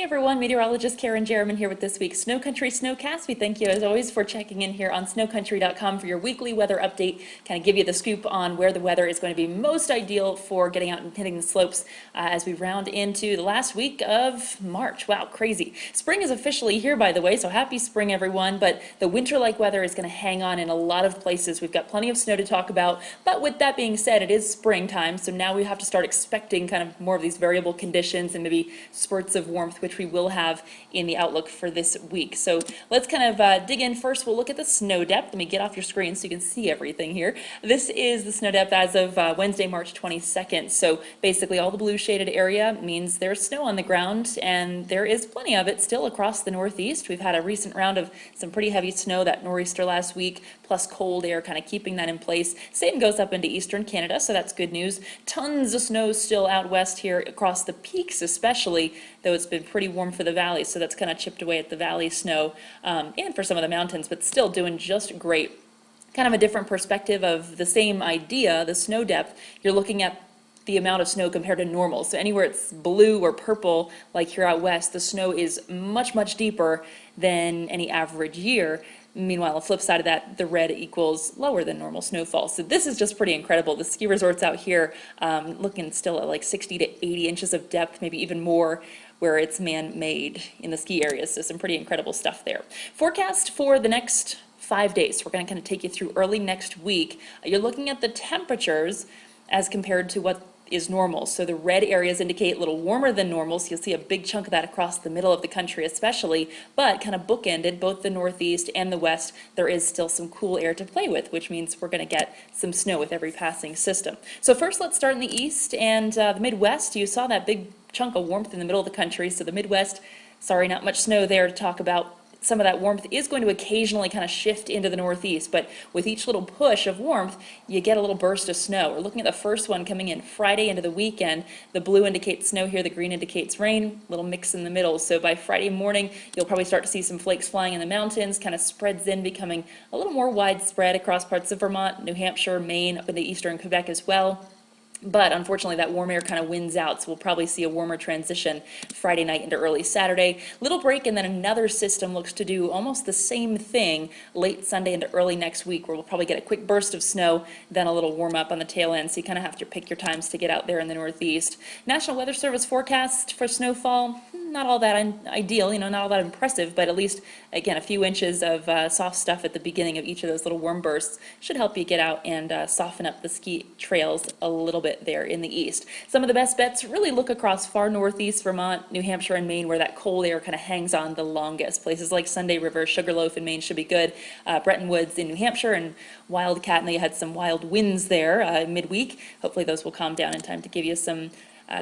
Everyone, Meteorologist Kerrin Jeromin here with this week's SnoCountry SnoCast. We thank you as always for checking in here on SnoCountry.com for your weekly weather update, kind of give you the scoop on where the weather is going to be most ideal for getting out and hitting the slopes as we round into the last week of March. Wow, crazy. Spring is officially here, by the way, so happy spring, everyone, but the winter-like weather is going to hang on in a lot of places. We've got plenty of snow to talk about, but with that being said, it is springtime, so now we have to start expecting kind of more of these variable conditions and maybe spurts of warmth, which we will have in the outlook for this week. So let's kind of dig in first. We'll look at the snow depth. Let me get off your screen so you can see everything here. This is the snow depth as of Wednesday, March 22nd. So basically all the blue shaded area means there's snow on the ground, and there is plenty of it still across the Northeast. We've had a recent round of some pretty heavy snow, that nor'easter last week, plus cold air kind of keeping that in place. Same goes up into eastern Canada, so that's good news. Tons of snow still out west here across the peaks especially, though it's been pretty warm for the valley, so that's kind of chipped away at the valley snow and for some of the mountains, but still doing just great. Kind of a different perspective of the same idea, the snow depth. You're looking at the amount of snow compared to normal. So anywhere it's blue or purple, like here out west, the snow is much, much deeper than any average year. Meanwhile, the flip side of that, the red equals lower than normal snowfall. So this is just pretty incredible. The ski resorts out here looking still at like 60 to 80 inches of depth, maybe even more, where it's man-made in the ski areas. So some pretty incredible stuff there. Forecast for the next 5 days. We're going to kind of take you through early next week. You're looking at the temperatures as compared to what is normal. So the red areas indicate a little warmer than normal, so you'll see a big chunk of that across the middle of the country especially, but kind of bookended both the Northeast and the West, there is still some cool air to play with, which means we're going to get some snow with every passing system. So first let's start in the East and the Midwest. You saw that big chunk of warmth in the middle of the country, so the Midwest, sorry, not much snow there to talk about. Some of that warmth is going to occasionally kind of shift into the Northeast, but with each little push of warmth, you get a little burst of snow. We're looking at the first one coming in Friday into the weekend. The blue indicates snow here, the green indicates rain, little mix in the middle. So by Friday morning, you'll probably start to see some flakes flying in the mountains, kind of spreads in, becoming a little more widespread across parts of Vermont, New Hampshire, Maine, up into eastern Quebec as well. But unfortunately, that warm air kind of wins out, so we'll probably see a warmer transition Friday night into early Saturday. Little break, and then another system looks to do almost the same thing late Sunday into early next week, where we'll probably get a quick burst of snow, then a little warm up on the tail end, so you kind of have to pick your times to get out there in the Northeast. National Weather Service forecast for snowfall, not all that ideal, not all that impressive, but at least, again, a few inches of soft stuff at the beginning of each of those little warm bursts should help you get out and soften up the ski trails a little bit there in the east. Some of the best bets really look across far northeast Vermont, New Hampshire, and Maine, where that cold air kind of hangs on the longest. Places like Sunday River, Sugarloaf in Maine should be good. Bretton Woods in New Hampshire, and Wildcat, and they had some wild winds there midweek. Hopefully those will calm down in time to give you some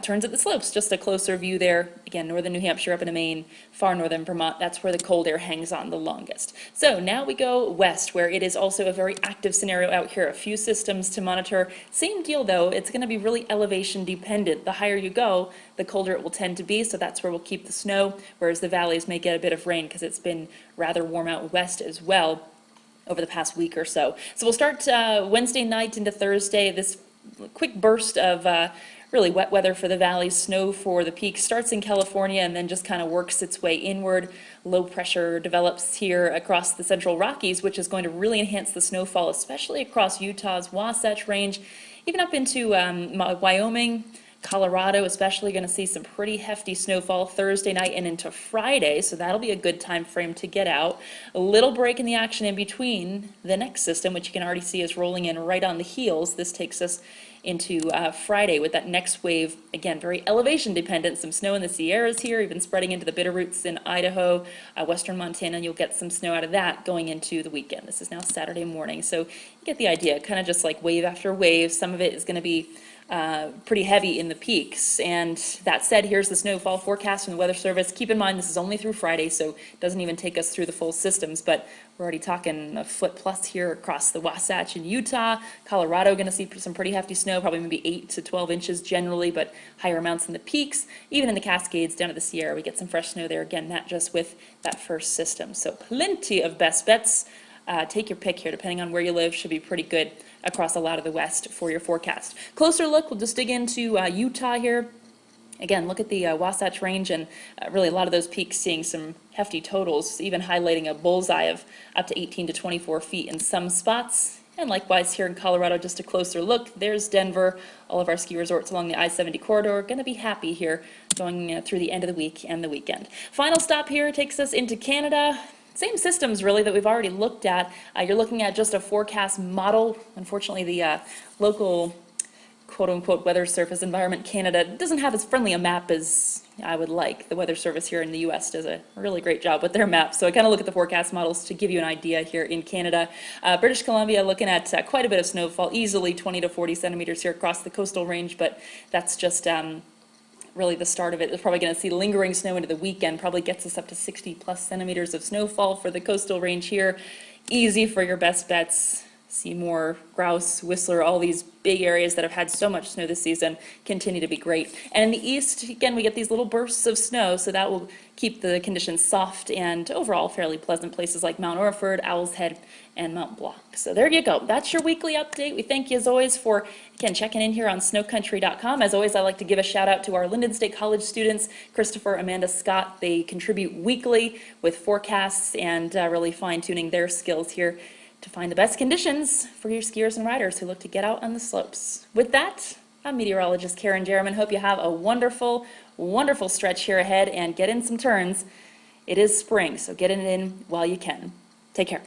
turns at the slopes. Just a closer view there. Again, northern New Hampshire up into Maine, far northern Vermont, that's where the cold air hangs on the longest. So now we go west, where it is also a very active scenario out here. A few systems to monitor. Same deal though, it's going to be really elevation dependent. The higher you go, the colder it will tend to be, so that's where we'll keep the snow, whereas the valleys may get a bit of rain because it's been rather warm out west as well over the past week or so. So we'll start Wednesday night into Thursday. This quick burst of really wet weather for the valleys, snow for the peaks, starts in California and then just kind of works its way inward. Low pressure develops here across the central Rockies, which is going to really enhance the snowfall, especially across Utah's Wasatch Range, even up into Wyoming, Colorado, especially going to see some pretty hefty snowfall Thursday night and into Friday, so that'll be a good time frame to get out. A little break in the action in between the next system, which you can already see is rolling in right on the heels. This takes us into Friday with that next wave. Again, very elevation dependent. Some snow in the Sierras here, even spreading into the Bitterroots in Idaho, western Montana. You'll get some snow out of that going into the weekend. This is now Saturday morning, so you get the idea. Kind of just like wave after wave. Some of it is going to be pretty heavy in the peaks. And that said, here's the snowfall forecast from the Weather Service. Keep in mind this is only through Friday, so it doesn't even take us through the full systems, but we're already talking a foot plus here across the Wasatch in Utah. Colorado going to see some pretty hefty snow, probably maybe 8 to 12 inches generally, but higher amounts in the peaks. Even in the Cascades down to the Sierra, we get some fresh snow there. Again, not just with that first system. So plenty of best bets. Take your pick here, depending on where you live, should be pretty good across a lot of the West for your forecast. Closer look, we'll just dig into Utah here. Again, look at the Wasatch Range, and really a lot of those peaks seeing some hefty totals, even highlighting a bullseye of up to 18 to 24 feet in some spots. And likewise here in Colorado, just a closer look, there's Denver. All of our ski resorts along the I-70 corridor are going to be happy here going through the end of the week and the weekend. Final stop here takes us into Canada. Same systems really that we've already looked at. You're looking at just a forecast model. Unfortunately, the local quote-unquote Weather Service Environment Canada doesn't have as friendly a map as I would like. The Weather Service here in the US does a really great job with their maps. So I kind of look at the forecast models to give you an idea here in Canada. British Columbia looking at quite a bit of snowfall, easily 20 to 40 centimeters here across the coastal range, but that's just really the start of it. We're probably going to see lingering snow into the weekend, probably gets us up to 60 plus centimeters of snowfall for the coastal range here. Easy for your best bets. Seymour, Grouse, Whistler, all these big areas that have had so much snow this season continue to be great. And in the east, again, we get these little bursts of snow, so that will keep the conditions soft and overall fairly pleasant places like Mount Orford, Owl's Head, and Mount Blanc. So there you go. That's your weekly update. We thank you as always for, again, checking in here on SnoCountry.com. As always, I like to give a shout out to our Linden State College students, Christopher, Amanda, Scott. They contribute weekly with forecasts and really fine-tuning their skills here to find the best conditions for your skiers and riders who look to get out on the slopes. With that, I'm meteorologist Kerrin Jeromin. Hope you have a wonderful, wonderful stretch here ahead and get in some turns. It is spring, so get it in while you can. Take care.